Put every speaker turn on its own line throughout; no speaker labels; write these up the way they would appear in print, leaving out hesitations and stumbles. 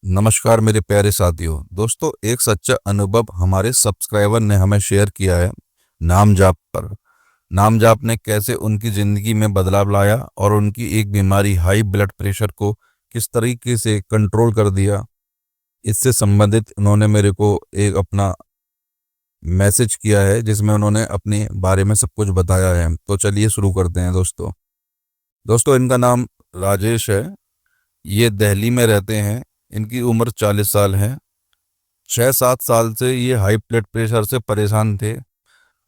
नमस्कार मेरे प्यारे साथियों। दोस्तों, एक सच्चा अनुभव हमारे सब्सक्राइबर ने हमें शेयर किया है नाम जाप पर। नाम जाप ने कैसे उनकी ज़िंदगी में बदलाव लाया और उनकी एक बीमारी हाई ब्लड प्रेशर को किस तरीके से कंट्रोल कर दिया। इससे संबंधित उन्होंने मेरे को एक अपना मैसेज किया है जिसमें उन्होंने अपने बारे में सब कुछ बताया है। तो चलिए शुरू करते हैं दोस्तों। इनका नाम राजेश है। ये दिल्ली में रहते हैं। इनकी उम्र 40 साल है। 6-7 साल से ये हाई ब्लड प्रेशर से परेशान थे।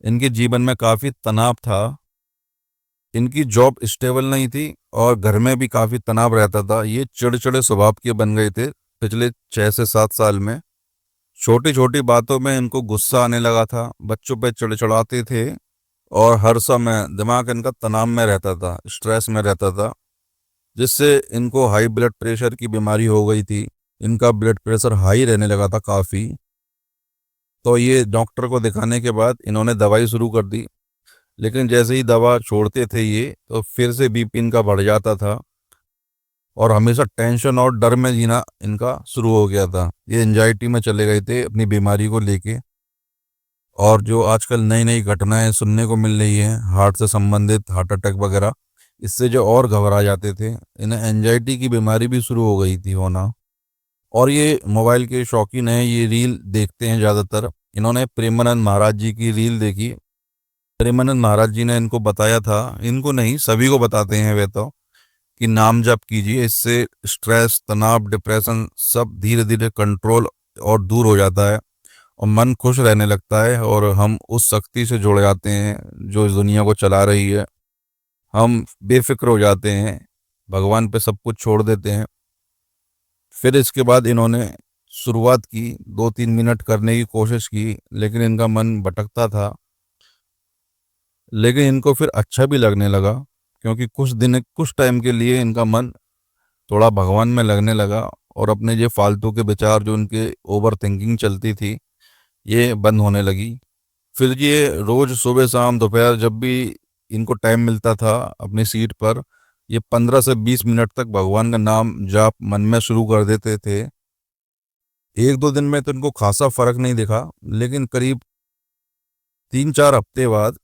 इनके जीवन में काफ़ी तनाव था। इनकी जॉब स्टेबल नहीं थी और घर में भी काफ़ी तनाव रहता था। ये चिड़चिड़े स्वभाव के बन गए थे पिछले 6 से 7 साल में। छोटी छोटी बातों में इनको गुस्सा आने लगा था, बच्चों पे चिड़चिड़ाते थे और हर समय दिमाग इनका तनाव में रहता था, स्ट्रेस में रहता था, जिससे इनको हाई ब्लड प्रेशर की बीमारी हो गई थी। इनका ब्लड प्रेशर हाई रहने लगा था काफ़ी। तो ये डॉक्टर को दिखाने के बाद इन्होंने दवाई शुरू कर दी। लेकिन जैसे ही दवा छोड़ते थे ये, तो फिर से बीपी इनका बढ़ जाता था और हमेशा टेंशन और डर में जीना इनका शुरू हो गया था। ये एंजाइटी में चले गए थे अपनी बीमारी को लेके। और जो आजकल नई नई घटनाएं सुनने को मिल रही हैं हार्ट से संबंधित, हार्ट अटैक वगैरह, इससे जो और घबरा जाते थे, इन्हें एंजाइटी की बीमारी भी शुरू हो गई थी होना। और ये मोबाइल के शौकीन हैं, ये रील देखते हैं ज़्यादातर। इन्होंने प्रेमानंद महाराज जी की रील देखी। प्रेमानंद महाराज जी ने इनको बताया था, इनको नहीं सभी को बताते हैं वे तो, कि नाम जप कीजिए, इससे स्ट्रेस, तनाव, डिप्रेशन सब धीरे धीरे कंट्रोल और दूर हो जाता है और मन खुश रहने लगता है और हम उस शक्ति से जुड़ जाते हैं जो इस दुनिया को चला रही है। हम बेफिक्र हो जाते हैं, भगवान पे सब कुछ छोड़ देते हैं। फिर इसके बाद इन्होंने शुरुआत की, 2-3 मिनट करने की कोशिश की, लेकिन इनका मन भटकता था। लेकिन इनको फिर अच्छा भी लगने लगा, क्योंकि कुछ टाइम के लिए इनका मन थोड़ा भगवान में लगने लगा और अपने ये फालतू के विचार जो इनके ओवर थिंकिंग चलती थी, ये बंद होने लगी। फिर ये रोज़ सुबह शाम दोपहर जब भी इनको टाइम मिलता था अपनी सीट पर, ये 15 से 20 मिनट तक भगवान का नाम जाप मन में शुरू कर देते थे। 1-2 दिन में तो इनको खासा फर्क नहीं दिखा, लेकिन करीब 3-4 हफ्ते बाद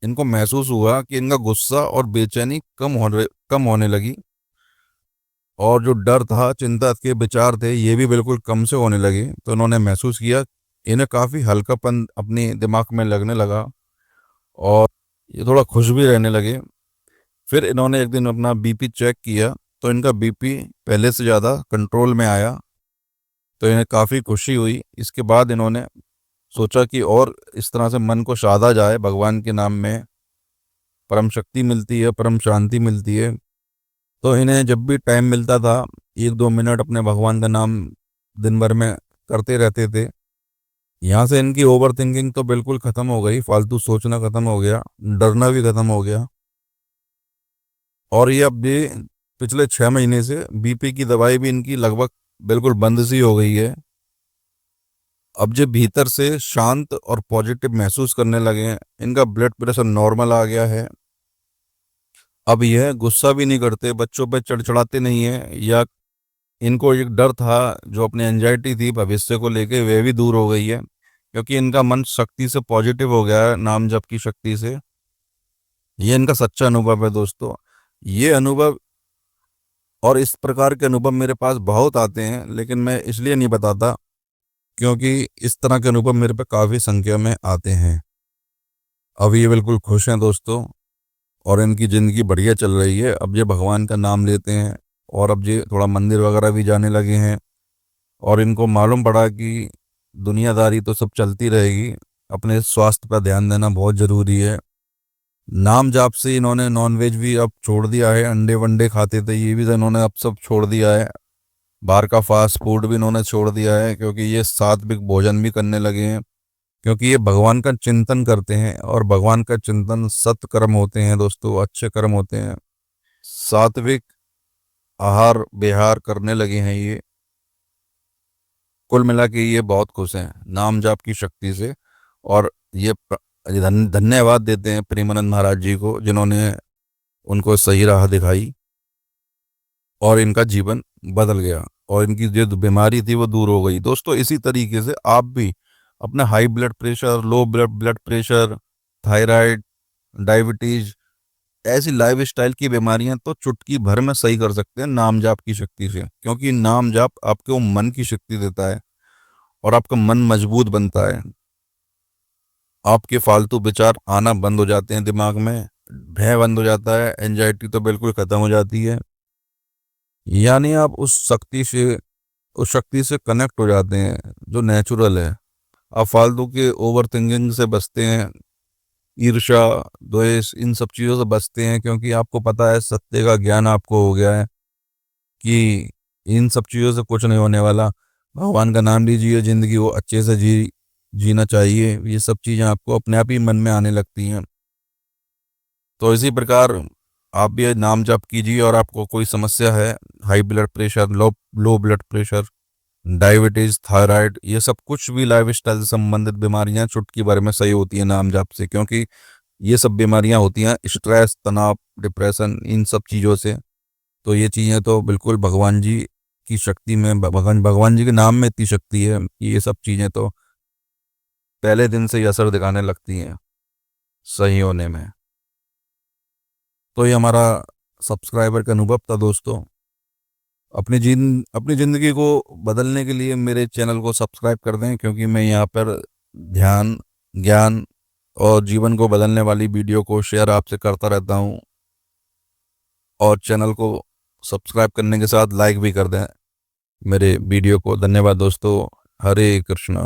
इनको महसूस हुआ कि इनका गुस्सा और बेचैनी कम होने लगी और जो डर था, चिंता के विचार थे, ये भी बिल्कुल कम से होने लगे। तो इन्होंने महसूस किया, इन्हें काफ़ी हल्कापन अपने दिमाग में लगने लगा और ये थोड़ा खुश भी रहने लगे। फिर इन्होंने एक दिन अपना बीपी चेक किया, तो इनका बीपी पहले से ज़्यादा कंट्रोल में आया। तो इन्हें काफ़ी खुशी हुई। इसके बाद इन्होंने सोचा कि और इस तरह से मन को साधा जाए, भगवान के नाम में परम शक्ति मिलती है, परम शांति मिलती है। तो इन्हें जब भी टाइम मिलता था, 1-2 मिनट अपने भगवान का नाम दिन भर में करते रहते थे। यहाँ से इनकी ओवर थिंकिंग तो बिल्कुल ख़त्म हो गई, फालतू सोचना ख़त्म हो गया, डरना भी ख़त्म हो गया। और ये अब भी पिछले 6 महीने से बीपी की दवाई भी इनकी लगभग बिल्कुल बंद सी हो गई है। अब जो भीतर से शांत और पॉजिटिव महसूस करने लगे हैं, इनका ब्लड प्रेशर नॉर्मल आ गया है। अब यह गुस्सा भी नहीं करते, बच्चों पे चिड़चिड़ाते नहीं है, या इनको एक डर था जो अपनी एंजाइटी थी भविष्य को लेके, वह भी दूर हो गई है, क्योंकि इनका मन शक्ति से पॉजिटिव हो गया है, नाम जप की शक्ति से। ये इनका सच्चा अनुभव है दोस्तों। ये अनुभव और इस प्रकार के अनुभव मेरे पास बहुत आते हैं, लेकिन मैं इसलिए नहीं बताता क्योंकि इस तरह के अनुभव मेरे पे काफ़ी संख्या में आते हैं। अब ये बिल्कुल खुश हैं दोस्तों और इनकी ज़िंदगी बढ़िया चल रही है। अब ये भगवान का नाम लेते हैं और अब ये थोड़ा मंदिर वगैरह भी जाने लगे हैं और इनको मालूम पड़ा कि दुनियादारी तो सब चलती रहेगी, अपने स्वास्थ्य पर ध्यान देना बहुत ज़रूरी है। नाम जाप से इन्होंने नॉनवेज भी अब छोड़ दिया है। अंडे वंडे खाते थे, ये भी तो इन्होंने अब सब छोड़ दिया है। बाहर का फास्ट फूड भी इन्होंने छोड़ दिया है, क्योंकि ये सात्विक भोजन भी करने लगे हैं, क्योंकि ये भगवान का चिंतन करते हैं और भगवान का चिंतन सत्कर्म होते हैं दोस्तों, अच्छे कर्म होते हैं। सात्विक आहार विहार करने लगे हैं ये। कुल मिला के ये बहुत खुश हैं नाम जाप की शक्ति से। और ये धन्यवाद देते हैं प्रेमानंद महाराज जी को, जिन्होंने उनको सही राह दिखाई और इनका जीवन बदल गया। और इनकी जो बीमारी थी वो दूर हो गई। दोस्तों इसी तरीके से आप भी अपना high blood pressure, low blood blood pressure, thyroid, diabetes, ऐसी लाइफ स्टाइल की बीमारियां तो चुटकी भर में सही कर सकते हैं नाम जाप की शक्ति से, क्योंकि नाम जाप आपको मन की शक्ति देता है और आपका मन मजबूत बनता है। आपके फालतू विचार आना बंद हो जाते हैं दिमाग में, भय बंद हो जाता है, एंजाइटी तो बिल्कुल खत्म हो जाती है। यानी आप उस शक्ति से कनेक्ट हो जाते हैं जो नेचुरल है। आप फालतू के ओवर थिंकिंग से बचते हैं, ईर्ष्या, द्वेष, इन सब चीज़ों से बचते हैं, क्योंकि आपको पता है, सत्य का ज्ञान आपको हो गया है कि इन सब चीज़ों से कुछ नहीं होने वाला। भगवान का नाम लीजिए, जिंदगी वो अच्छे से जीना चाहिए, ये सब चीज़ें आपको अपने आप ही मन में आने लगती हैं। तो इसी प्रकार आप भी नाम जप कीजिए, और आपको कोई समस्या है, high blood pressure, low low blood pressure, diabetes, thyroid, ये सब कुछ भी लाइफ स्टाइल से संबंधित बीमारियां चुटकी भर में सही होती हैं नाम जप से, क्योंकि ये सब बीमारियां होती हैं स्ट्रेस, तनाव, डिप्रेशन, इन सब चीज़ों से। तो ये चीज़ें तो बिल्कुल भगवान जी की शक्ति में, भगवान जी के नाम में इतनी शक्ति है कि ये सब चीज़ें तो पहले दिन से ही असर दिखाने लगती हैं सही होने में। तो ये हमारा सब्सक्राइबर का अनुभव था दोस्तों। अपनी ज़िंदगी को बदलने के लिए मेरे चैनल को सब्सक्राइब कर दें, क्योंकि मैं यहाँ पर ध्यान, ज्ञान और जीवन को बदलने वाली वीडियो को शेयर आपसे करता रहता हूँ। और चैनल को सब्सक्राइब करने के साथ लाइक भी कर दें मेरे वीडियो को। धन्यवाद दोस्तों। हरे कृष्णा।